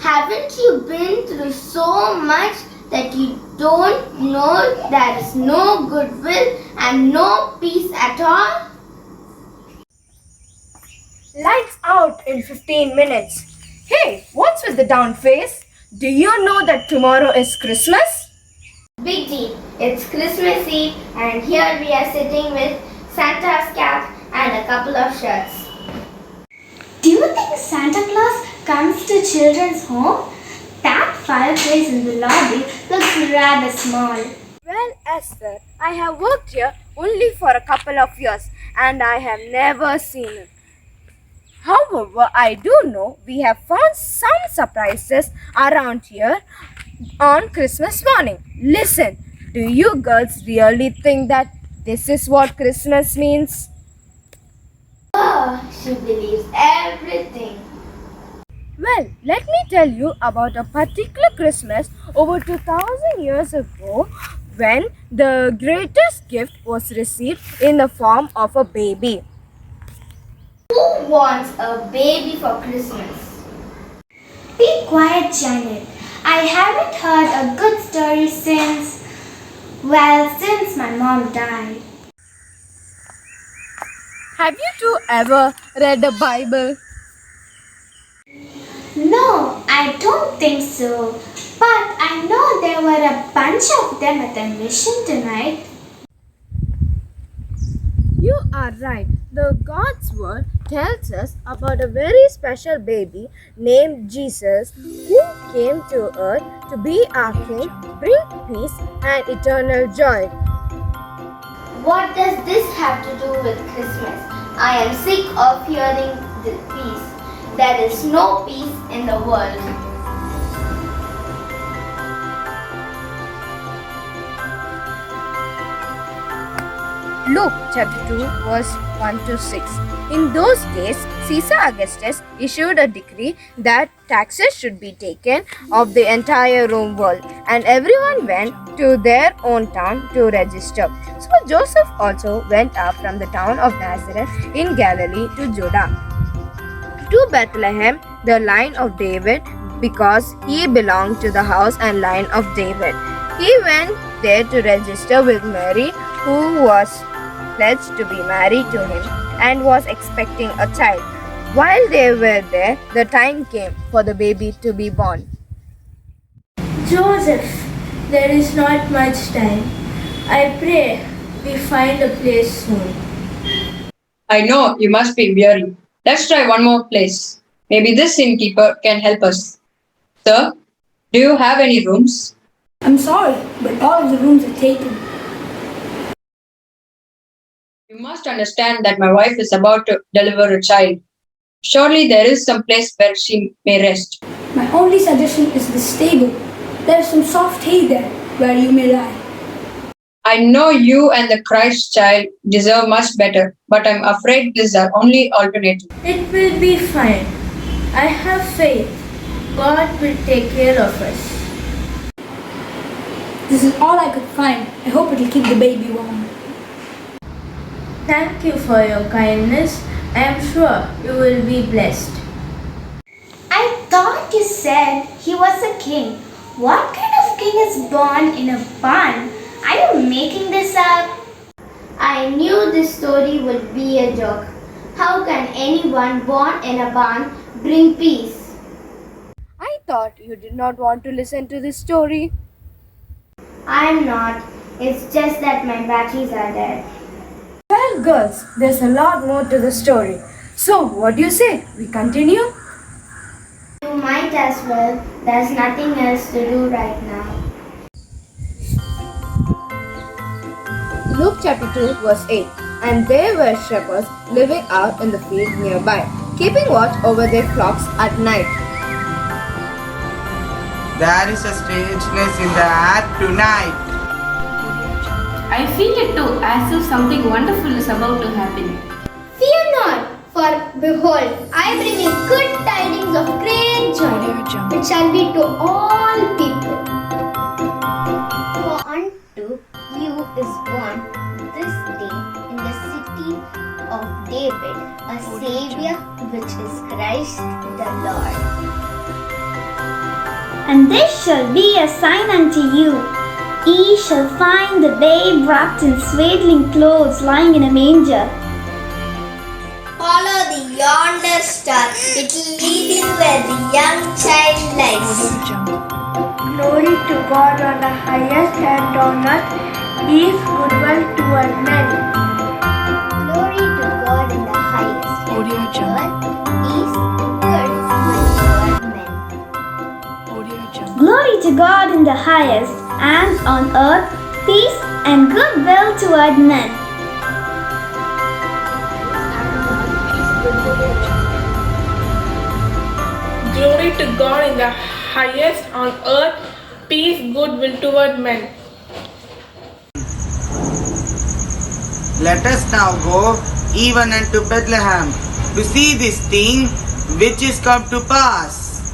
Haven't you been through so much that you don't know there is no goodwill and no peace at all? Lights out in 15 minutes. Hey, what's with the down face? Do you know that tomorrow is Christmas? Big deal. It's Christmas Eve and here we are sitting with Santa's cap and a couple of shirts. Do you think Santa Claus comes to children's home? That fireplace in the lobby looks rather small. Well, Esther, I have worked here only for a couple of years and I have never seen it. However, I do know we have found some surprises around here on Christmas morning. Listen, do you girls really think that this is what Christmas means? Oh, she believes everything. Well, let me tell you about a particular Christmas over 2000 years ago when the greatest gift was received in the form of a baby. Who wants a baby for Christmas? Be quiet, Janet. I haven't heard a good story since my mom died. Have you two ever read the Bible? No, I don't think so. But I know there were a bunch of them at the mission tonight. You are right. The God's word tells us about a very special baby named Jesus who came to earth to be our king, bring peace and eternal joy. What does this have to do with Christmas? I am sick of hearing the peace. There is no peace in the world. Luke chapter 2 verse 1 to 6. In those days, Caesar Augustus issued a decree that taxes should be taken of the entire Roman world, and everyone went to their own town to register. So Joseph also went up from the town of Nazareth in Galilee to Judah, to Bethlehem, the line of David, because he belonged to the house and line of David. He went there to register with Mary, who was pledged to be married to him and was expecting a child. While they were there, the time came for the baby to be born. Joseph, there is not much time. I pray we find a place soon. I know you must be weary. Let's try one more place. Maybe this innkeeper can help us. Sir, do you have any rooms? I'm sorry, but all of the rooms are taken. You must understand that my wife is about to deliver a child. Surely there is some place where she may rest. My only suggestion is the stable. There is some soft hay there where you may lie. I know you and the Christ child deserve much better, but I'm afraid this is our only alternative. It will be fine. I have faith. God will take care of us. This is all I could find. I hope it will keep the baby warm. Thank you for your kindness. I am sure you will be blessed. I thought you said he was a king. What kind of king is born in a barn? Are you making this up? I knew this story would be a joke. How can anyone born in a barn bring peace? I thought you did not want to listen to this story. I'm not. It's just that my batteries are dead. Well, girls, there's a lot more to the story. So, what do you say? We continue? You might as well. There's nothing else to do right now. Luke chapter 2 verse 8. And there were shepherds living out in the field nearby, keeping watch over their flocks at night. There is a strangeness in the air tonight. I feel it too, as if something wonderful is about to happen. Fear not, for behold, I bring you good tidings of great joy, which shall be to all people. For David, a Savior, which is Christ the Lord. And this shall be a sign unto you. Ye shall find the babe wrapped in swaddling clothes, lying in a manger. Follow the yonder star, it will lead you where the young child lies. Glory to God on the highest, and on earth peace, goodwill toward men. Glory to God in the highest, and on earth peace, goodwill toward men. Glory to God in the highest, and on earth peace and goodwill toward men. Glory to God in the highest, on earth peace, goodwill toward men. Let us now go even unto Bethlehem to see this thing which is come to pass,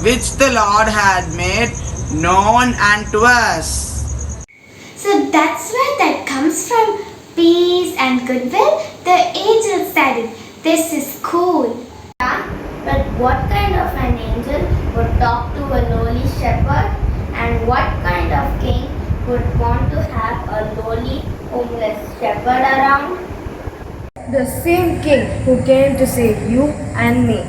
which the Lord had made known unto us. So that's where that comes from. Peace and goodwill. The angel said it. This is cool. But what kind of an angel would talk to a lowly shepherd? And what kind of king would want to have a lowly, homeless shepherd around? The same king who came to save you and me.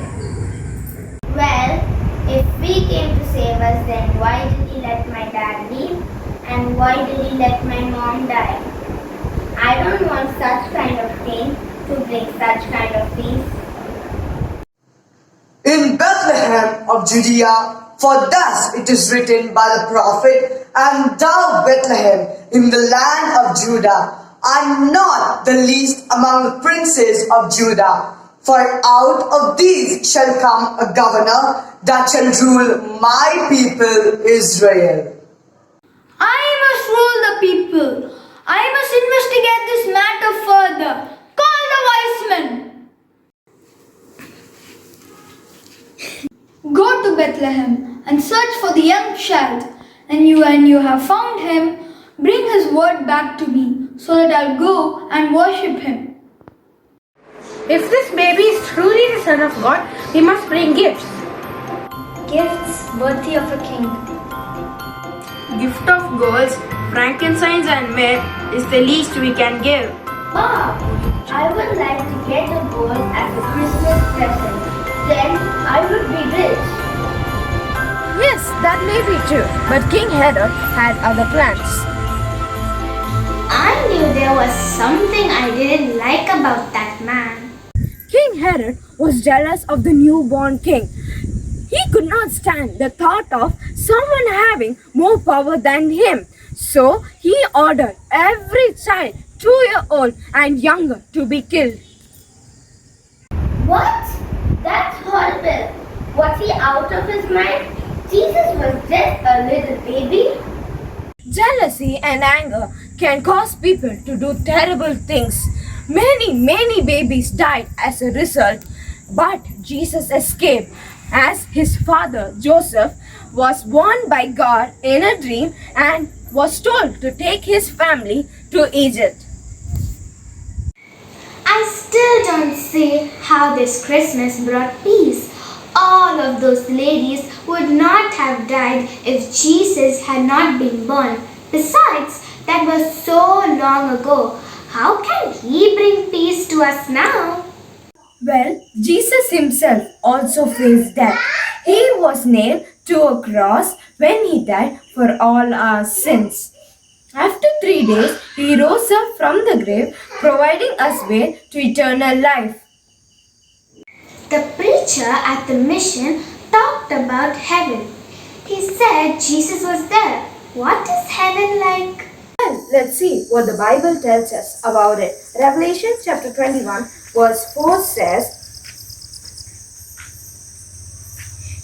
Well, if we came to save us, then why did he let my dad leave? And why did he let my mom die? I don't want such kind of king to bring such kind of peace. In Bethlehem of Judea, for thus it is written by the prophet, And thou, Bethlehem, in the land of Judah, art not the least among the princes of Judah. For out of these shall come a governor that shall rule my people Israel. I must rule the people. I must investigate this matter further. Call the wise men. Go to Bethlehem and search for the young child. And when you have found him, bring his word back to me, so that I'll go and worship him. If this baby is truly the Son of God, we must bring gifts. Gifts worthy of a king. Gift of gold, frankincense and myrrh is the least we can give. Bob, I would like to get a gold as a Christmas present. Then I would be rich. Yes, that may be true, but King Herod had other plans. I knew there was something I didn't like about that man. King Herod was jealous of the newborn king. He could not stand the thought of someone having more power than him. So he ordered every child 2-year-old and younger to be killed. What? That's horrible. Was he out of his mind? Jesus was just a little baby. Jealousy and anger can cause people to do terrible things. Many babies died as a result, but Jesus escaped as his father Joseph was warned by God in a dream and was told to take his family to Egypt. I still don't see how this Christmas brought peace. All of those ladies would not have died if Jesus had not been born. Besides, that was so long ago. How can he bring peace to us now? Well, Jesus himself also faced death. He was nailed to a cross when he died for all our sins. After 3 days, he rose up from the grave, providing us way to eternal life. The preacher at the mission talked about heaven. He said Jesus was there. What is heaven like? Well, let's see what the Bible tells us about it. Revelation chapter 21 verse 4 says,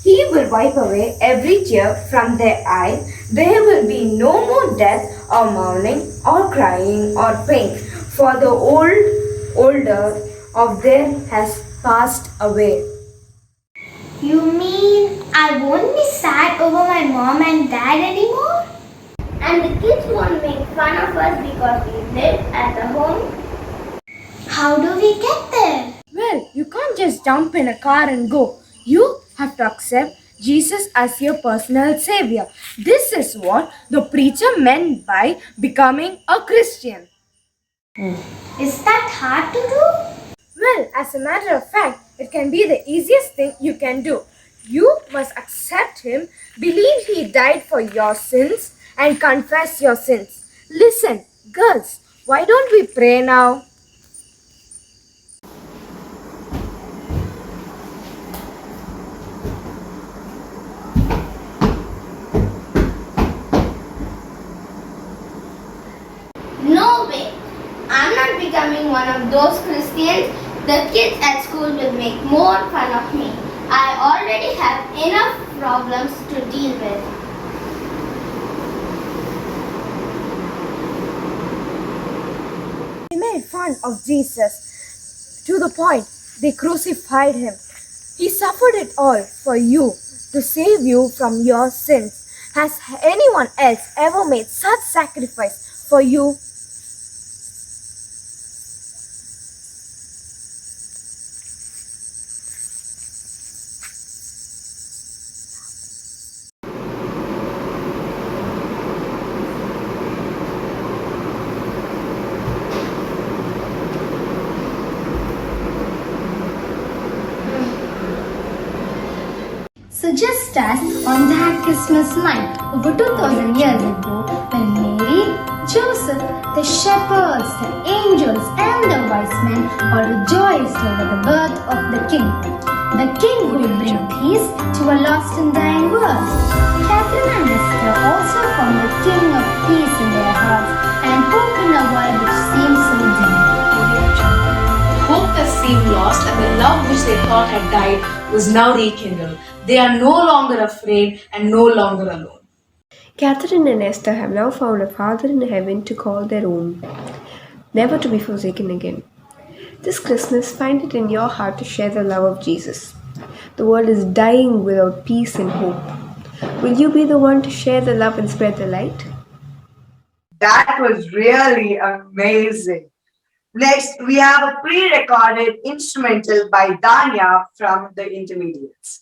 He will wipe away every tear from their eye. There will be no more death or mourning or crying or pain, for the older of them has passed away. You mean I won't be sad over my mom and dad anymore? And the kids won't make fun of us because we live at the home? How do we get there? Well, you can't just jump in a car and go. You have to accept Jesus as your personal savior. This is what the preacher meant by becoming a Christian. Is that hard to do? Well, as a matter of fact, it can be the easiest thing you can do. You must accept Him, believe He died for your sins, and confess your sins. Listen, girls, why don't we pray now? No way. I'm not becoming one of those Christians. The kids at school will make more fun of me. I already have enough problems to deal with. They made fun of Jesus to the point they crucified Him. He suffered it all for you to save you from your sins. Has anyone else ever made such sacrifice for you? So just as on that Christmas night over 2000 years ago, when Mary, Joseph, the shepherds, the angels and the wise men all rejoiced over the birth of the King who would bring peace to a lost and dying world. Catherine and Esther also found the King of peace in their hearts and hope in a world which seemed so dim. Hope that seemed lost and the love which they thought had died was now rekindled. They are no longer afraid and no longer alone. Catherine and Esther have now found a Father in heaven to call their own, never to be forsaken again. This Christmas, find it in your heart to share the love of Jesus. The world is dying without peace and hope. Will you be the one to share the love and spread the light? That was really amazing. Next, we have a pre-recorded instrumental by Danya from the Intermediates.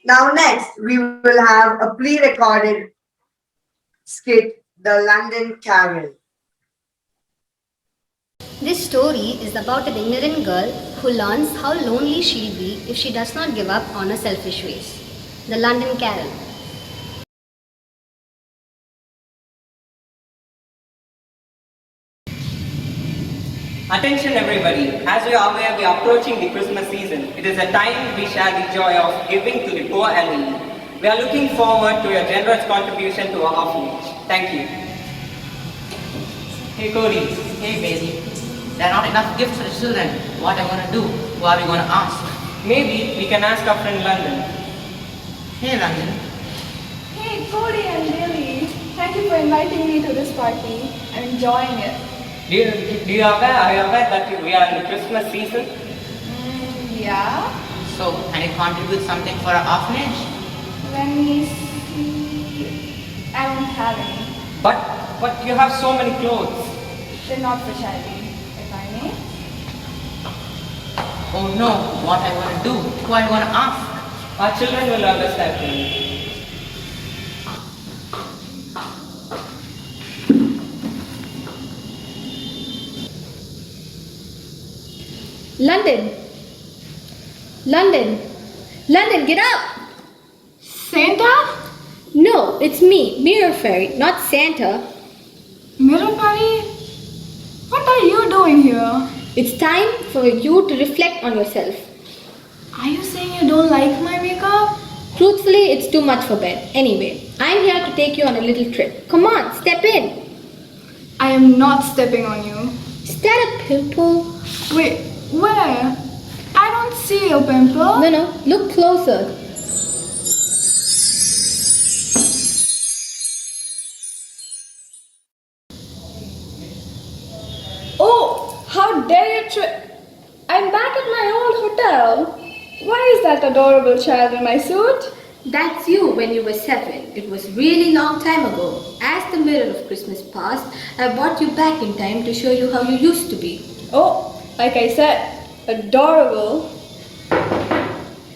Now next, we will have a pre-recorded skit, The London Carol. This story is about an ignorant girl who learns how lonely she'll be if she does not give up on her selfish ways. The London Carol. Attention everybody, as we are aware, we are approaching the Christmas season. It is a time we share the joy of giving to the poor and needy. We are looking forward to your generous contribution to our orphanage. Thank you. Hey Cody, hey Bailey, there are not enough gifts for the children. What are we going to do? Who are we going to ask? Maybe we can ask our friend London. Hey London. Hey Cody and Lily, thank you for inviting me to this party. I'm enjoying it. Do you are you aware that we are in the Christmas season? Yeah. So, can you contribute something for an orphanage? Let me see. I don't have any. But you have so many clothes. They're not for charity, if I may. Oh no, what I want to do? Who I want to ask? Our children will understand. London! London! London, get up! Santa? No, it's me, Mirror Fairy, not Santa. Mirror Fairy? What are you doing here? It's time for you to reflect on yourself. Are you saying you don't like my makeup? Truthfully, it's too much for bed. Anyway, I'm here to take you on a little trip. Come on, step in. I am not stepping on you. Is that a pimple? Wait, where? I don't see a pimple. No, look closer. Oh, how dare you I'm back at my old hotel. Why is that adorable child in my suit? That's you when you were 7. It was really long time ago. As the mirror of Christmas passed, I brought you back in time to show you how you used to be. Oh, like I said, adorable.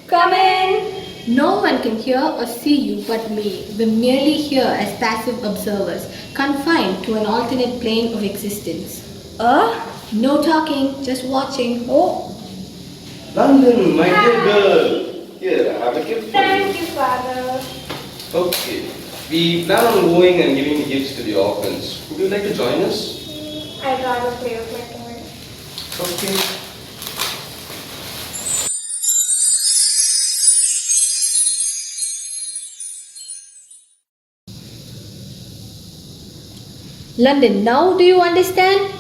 Come in. No one can hear or see you but me. We're merely here as passive observers, confined to an alternate plane of existence. No talking, just watching. Oh. London, my dear girl. Here, I have a gift for Thank you, Father. you. Okay. We plan on going and giving the gifts to the orphans. Would you like to join us? I'd rather play with my toys. Okay. London, now do you understand?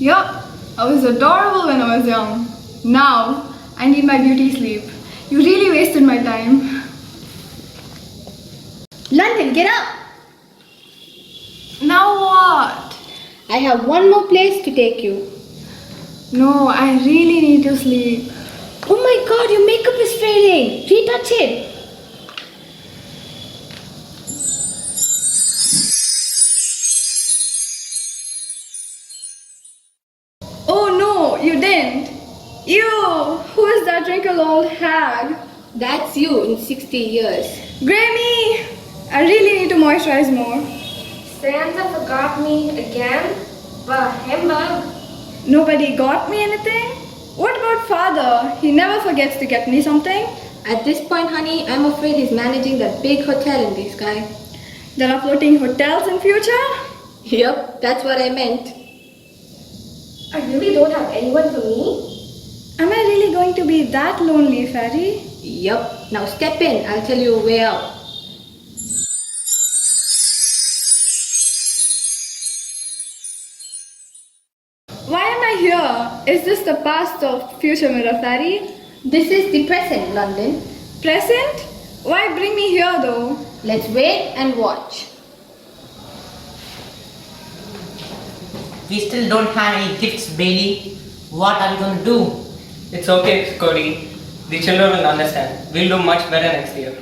Yup, I was adorable when I was young. Now, I need my beauty sleep. You really wasted my time. London, get up! Now what? I have one more place to take you. No, I really need to sleep. Oh my god, your makeup is fading. Retouch it. Oh no, you didn't. Ew, who is that wrinkled old hag? That's you in 60 years. Grammy, I really need to moisturize more. Santa forgot me again? Bah, humbug. Nobody got me anything? What about father? He never forgets to get me something. At this point, honey, I'm afraid he's managing that big hotel in the sky. There are floating hotels in future? Yep, that's what I meant. I really don't have anyone for me. Am I really going to be that lonely, Fairy? Yup. Now step in. I'll tell you a way out. Why am I here? Is this the past or future, Mirror Fairy? This is the present, London. Present? Why bring me here though? Let's wait and watch. We still don't have any gifts, Bailey. What are we going to do? It's okay, Cody. The children will understand. We'll do much better next year.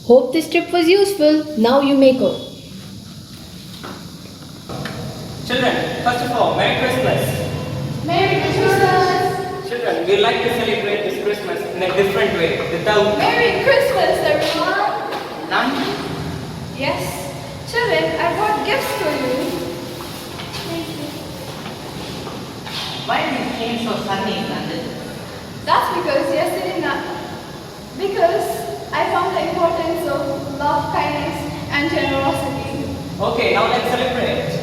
Hope this trip was useful. Now you may go. Children, first of all, Merry Christmas. Merry Christmas. Children, we'd like to celebrate this Christmas in a different way, without... Merry Christmas, everyone. None? Yes. Children, I brought gifts for you. Why did you change so suddenly, London? That's because yesterday night. Because I found the importance of love, kindness, and generosity. Okay, now let's celebrate.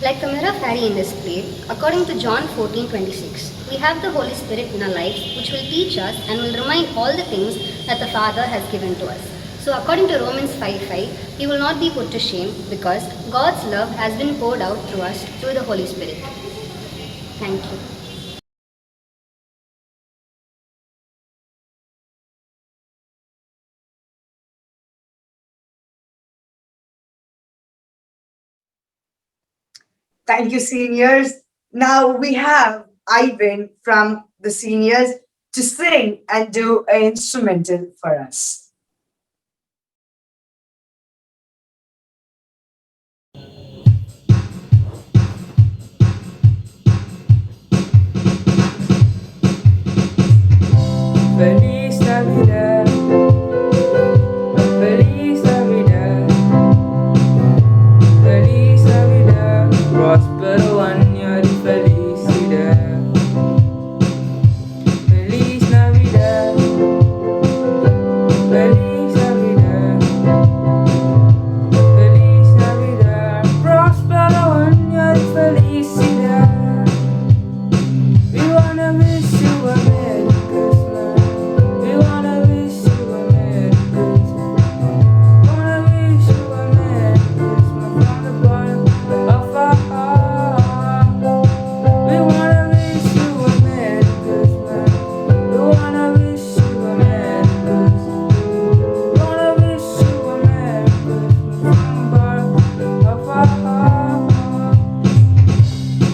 Like the mirror fairy in this play, according to John 14:26, we have the Holy Spirit in our lives which will teach us and will remind all the things that the Father has given to us. So according to Romans 5:5, we will not be put to shame because God's love has been poured out through us through the Holy Spirit. Thank you. Thank you, seniors. Now we have Ivan from the seniors to sing and do an instrumental for us. Feliz Navidad, Feliz Navidad, Feliz Navidad, próspero año de felicidad. Feliz Navidad, Feliz Navidad, Feliz Navidad, próspero año de felicidad. We wanna wish you a Merry Christmas. We wanna wish you a Merry Christmas. Wanna wish you a Merry Christmas from the bottom of our heart. We wanna wish you a Merry Christmas. We wanna wish you a Merry Christmas. Wanna wish you a Merry Christmas from the bottom of our heart.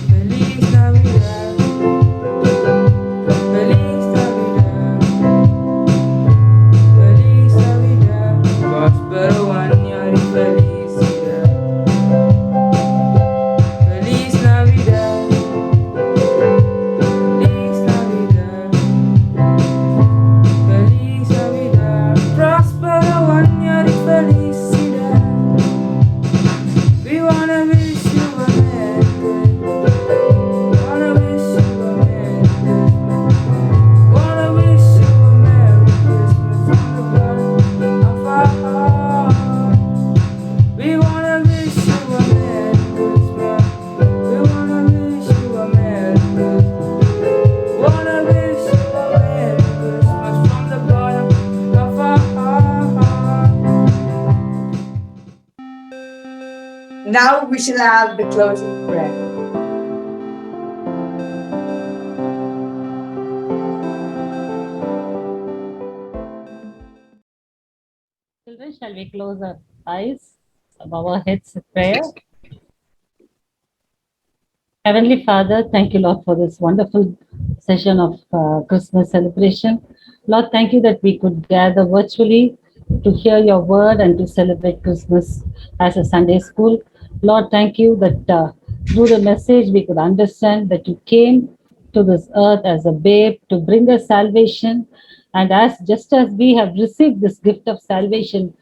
Feliz Navidad. Feliz Navidad, Feliz Navidad, próspero año de felicidad. Feliz Navidad, Feliz Navidad, Feliz Navidad, próspero año de felicidad. We wanna wish you a Merry Christmas. Wanna wish you a Merry Christmas. Wanna wish you a Merry Christmas from the bottom of our heart. We wanna wish you a Merry Christmas. We wanna wish you a Merry Christmas. Wanna wish you a Merry Christmas from the bottom of our heart. Now we shall have the closing prayer. Children, shall we close our eyes, bow our heads in prayer? Heavenly Father, thank you, Lord, for this wonderful session of Christmas celebration. Lord, thank you that we could gather virtually to hear your word and to celebrate Christmas as a Sunday school. Lord, thank you that through the message we could understand that you came to this earth as a babe to bring us salvation. And as just as we have received this gift of salvation,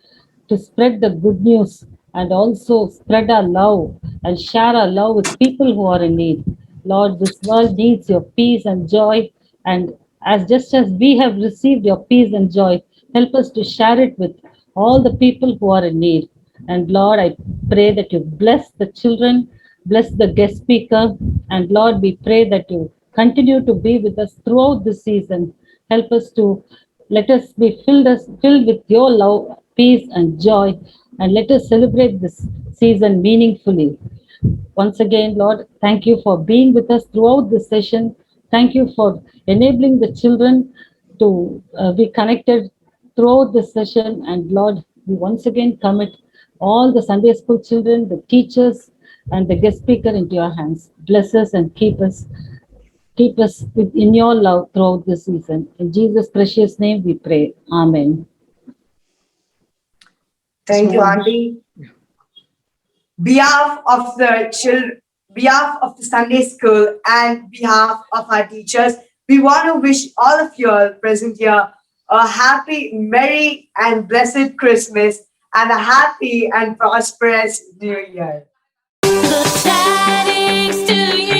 to spread the good news and also spread our love and share our love with people who are in need. Lord, this world needs your peace and joy. And as just as we have received your peace and joy, help us to share it with all the people who are in need. And Lord, I pray that you bless the children, bless the guest speaker. And Lord, we pray that you continue to be with us throughout this season. Help us to let us be filled with your love, peace, and joy, and let us celebrate this season meaningfully. Once again, Lord, thank you for being with us throughout this session. Thank you for enabling the children to be connected throughout this session. And Lord, we once again commit all the Sunday school children, the teachers, and the guest speaker into your hands. Bless us and keep us in your love throughout this season. In Jesus' precious name we pray. Amen. Thank you, Auntie. Behalf of the children, behalf of the Sunday school, and behalf of our teachers, we want to wish all of you all present here a happy, merry, and blessed Christmas and a happy and prosperous New Year. Good tidings to you.